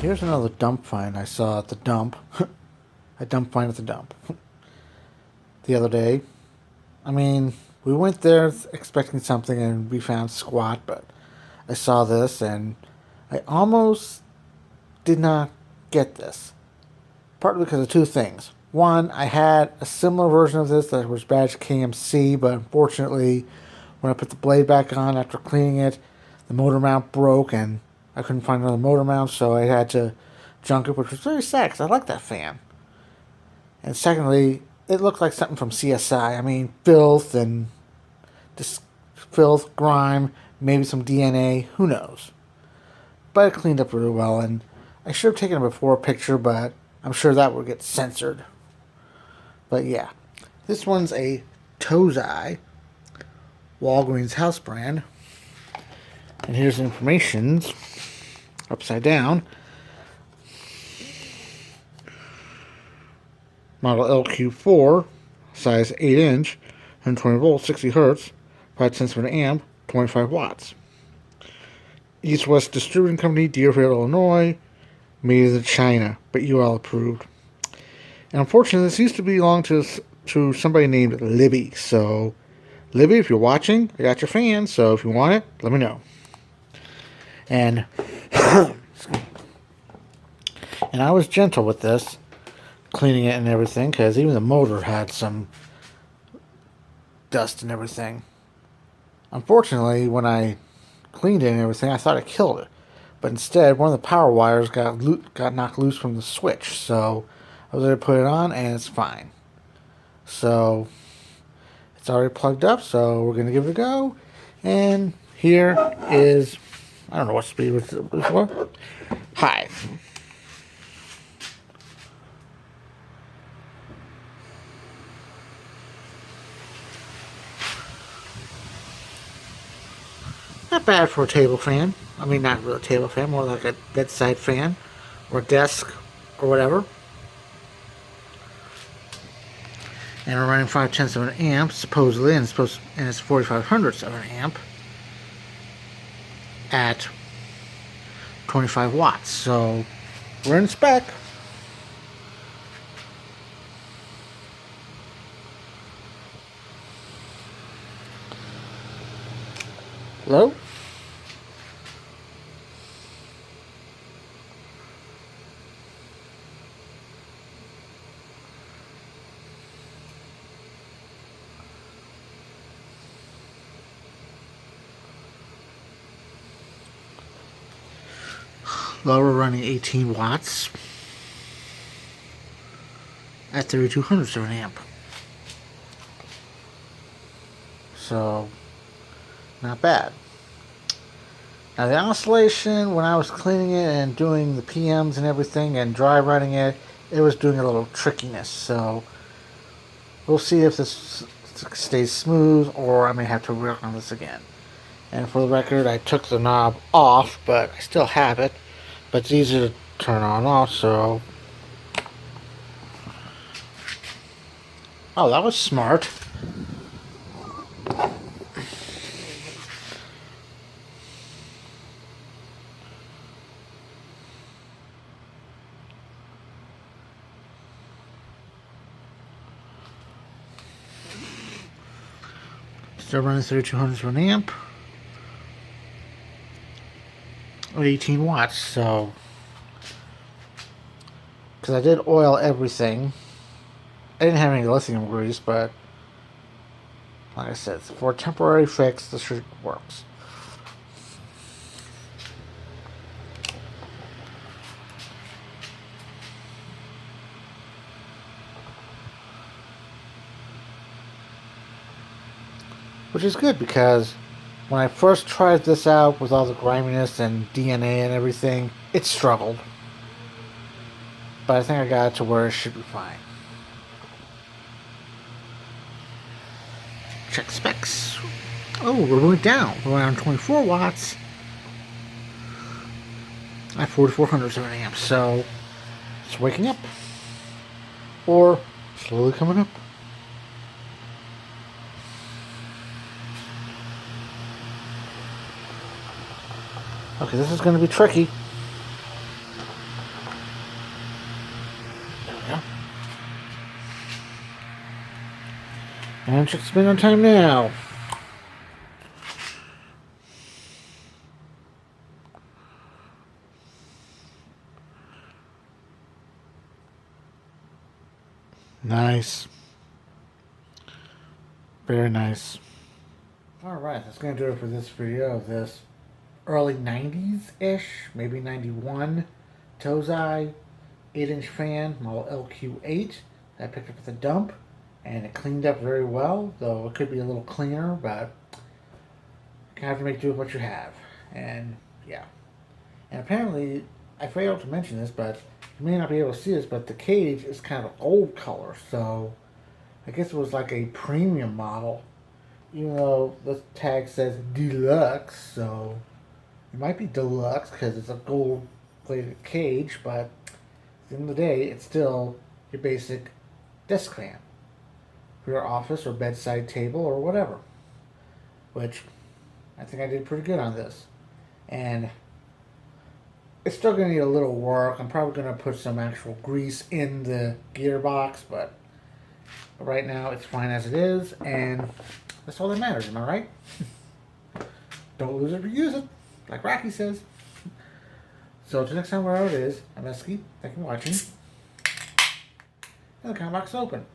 Here's another dump find I saw at the dump. A dump find at the dump. The other day. I mean, we went there expecting something and we found squat, but I saw this and I almost did not get this. Partly because of two things. One, I had a similar version of this that was badged KMC, but unfortunately, when I put the blade back on after cleaning it, the motor mount broke and I couldn't find another motor mount, so I had to junk it, which was very sad because I like that fan. And secondly, it looked like something from CSI. I mean, filth and just filth, grime, maybe some DNA, who knows. But it cleaned up really well, and I should have taken a before picture, but I'm sure that would get censored. But yeah, this one's a Tozai Walgreens house brand. And here's the information upside down. Model LQ-8, size 8-inch, 120 volts, 60 hertz, 5 cents per amp, 25 watts. East West Distributing Company, Deerfield, Illinois, made in China, but UL approved. And unfortunately, this used to belong to somebody named Libby. So, Libby, if you're watching, I got your fan. So if you want it, let me know. And and I was gentle with this, cleaning it and everything, because even the motor had some dust and everything. Unfortunately, when I cleaned it and everything, I thought I killed it. But instead, one of the power wires got knocked loose from the switch. So I was able to put it on, and it's fine. So it's already plugged up, so we're going to give it a go. And here is, I don't know what speed it was for. High. Not bad for a table fan. I mean, not really a table fan, more like a bedside fan or desk or whatever. And we're running 5/10 of an amp, supposedly, and it's 4,500ths of an amp at 25 watts. So we're in spec. Hello? Lower running 18 watts at 3,200ths of an amp. So, not bad. Now the oscillation, when I was cleaning it and doing the PMs and everything and dry running it, it was doing a little trickiness. So, we'll see if this stays smooth or I may have to work on this again. And for the record, I took the knob off, but I still have it. But it's easy to turn on and off, so... Oh, that was smart. Still running 3,200 for an amp. 18 watts, so because I did oil everything. I didn't have any lithium grease, but like I said, for a temporary fix, this should works. Which is good because when I first tried this out with all the griminess and DNA and everything, it struggled. But I think I got it to where it should be fine. Check specs. Oh, we're going down. We're around 24 watts at 4,400ths of an amp. So it's waking up. Or slowly coming up. Okay, this is going to be tricky. And check spin on time now. Nice. Very nice. Alright, that's going to do it for this video of this early 90s-ish, maybe 91 Tozai 8-inch fan, model LQ-8 that I picked up at the dump, and it cleaned up very well, though it could be a little cleaner, but you have to make do with what you have. And yeah. And apparently, I failed to mention this, but you may not be able to see this, but the cage is kind of gold color, so I guess it was like a premium model. Even though the tag says deluxe, so it might be deluxe because it's a gold plated cage, but at the end of the day, it's still your basic desk fan for your office or bedside table or whatever. Which I think I did pretty good on this. And it's still going to need a little work. I'm probably going to put some actual grease in the gearbox, but right now it's fine as it is, and that's all that matters, am I right? Don't lose it, reuse it, like Rocky says. So until next time, wherever it is, I'm Eskie. Thank you for watching. And the comment box is open.